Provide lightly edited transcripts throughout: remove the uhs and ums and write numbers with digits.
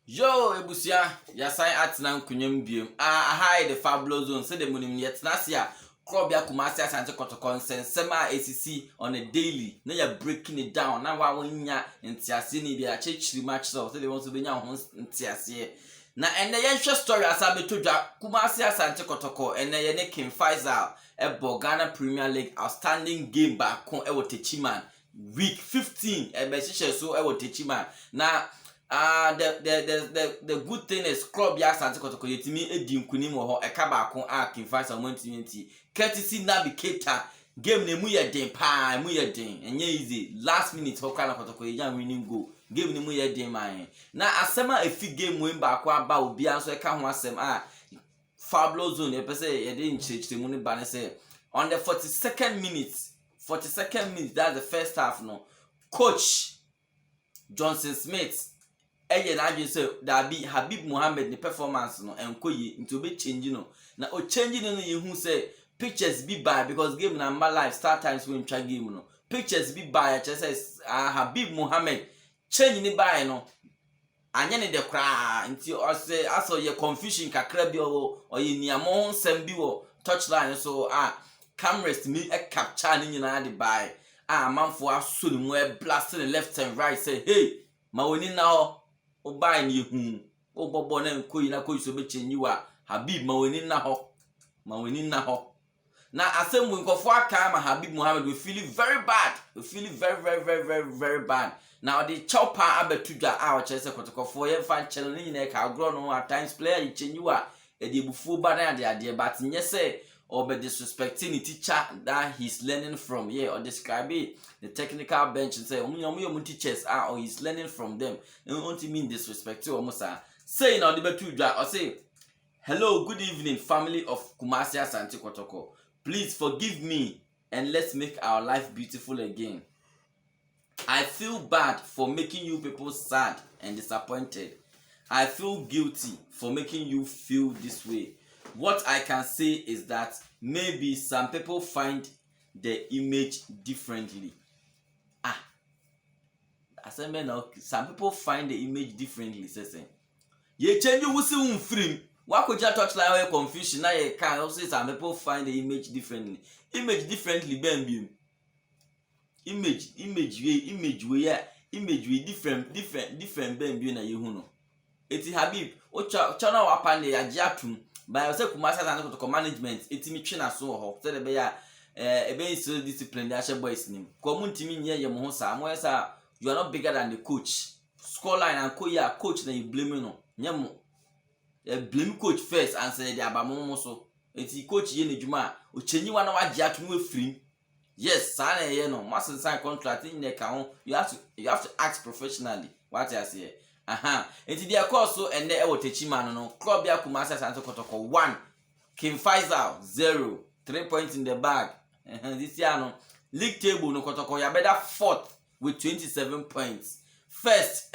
Yo, ebusia, yasan atena nkunyem biem. Hi the fabulous zone. Say the munim yetna sia. Club ya Kumasi Asante Kotoko sema ACC on a daily. Na ya breaking it down. Na wa wonya ntiase ni bia chechiri match so. Say they want to be nya ho ntiase. Na ene yenhwe story asa betodwa Kumasi Asante Kotoko ene ye ne King Faisal Ghana Premier League outstanding game back kon ewo Techiman week 15 ebe hihye so ewo Techiman. Na the good thing is club ya Asante Kotoko yetimi edi nkunim wo ho eka ba kon King Faisal monti courtesy navigator game ne mu ye den pa mu ye den enye easy last minute ho kana Kotoko ye winning goal game ne mu ye den man na asema efi game win ba kwa ba obi anso eka ho asem fabulous zone e pese ye dey nchechire mu ne ba ne say on the 42nd minute that's the first half no coach Johnson Smith eye na adwin say da bi Habib Mohammed ni performance no enkoyi nti obe change no na o change no ye hu say pictures be by because game na my life start times when try game no pictures be by says Habib Mohammed change ni by no anya ne de kra nti o say aso ye confusion kakra bi o ye niamo nsem bi wo touchline so cameras me e capture ni nyina de by manfo aso ni mu e blast the left and right say hey ma woni na ho o buy ni hu o bobo na nkoyi na koyi so be change wa Habib ma woni na ho na asemu nkofo aka ma Habib Mohammed we feel very bad. We feel very bad. Now the chopper abetudwa o chese Kotoko ye fan channel ni na ka agro no at times player you change wa e dey bufu ba na ade but nye say or be disrespecting the teacher that he's learning from or describe the technical bench and say omo teachers or he's learning from them. Don't mean disrespect to almost say now the betudwa or say hello, good evening, family of Kumasi Asante Kotoko. Please forgive me and let's make our life beautiful again. I feel bad for making you people sad and disappointed. I feel guilty for making you feel this way. What I can say is that maybe some people find the image differently. Some people find the image differently. Ye change you see unfree. Why could you touch like confusion? Now you can also say some people find the image differently. Image differently, ben image we different ben na yehu no. Eti Habib, o chana wapande ya jiatum. By say Kumasi Asante Kotoko management, eti mi twe na so ho. Say be ya ebe so discipline the ashe boys nim. Ko mu ntimi nye ye mo ho sa. Mo yesa you are not bigger than the coach. Scoreline and coach na you blame no. Nyemo blame coach first and say the abamomo so eti coach ye ne dwuma o chenyi wa na wa gia to no free. Yes sa na ye no must sign contract in the ka you have to act professionally what I say eti dia course so ene e wo Techiman no club ya Kumasi Asante Kotoko 1 King Faisal 0 3 points in the bag. This year no league table no Kotoko ya better 4th with 27 points. First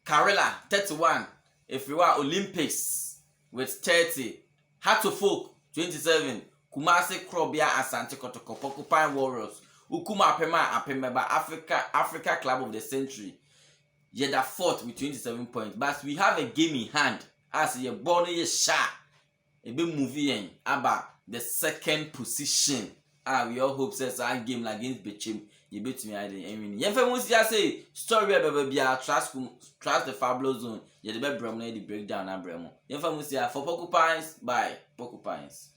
Karela 31. If you are Olympics with 30, Hatofok 27, Kumasi Krobia Asante Kotoko, Porcupine Warriors, Ukuma Apemeba Africa Club of the Century. You're the 4th with 27 points. But we have a game in hand. As you're born a shot, a bit moving about the 2nd position. We all hope says our game against Bechim. You bet me I didn't. Yemfe just say story baby trust the fabulous zone. You the breakdown and bremo. Yemfe for Porcupines by Porcupines.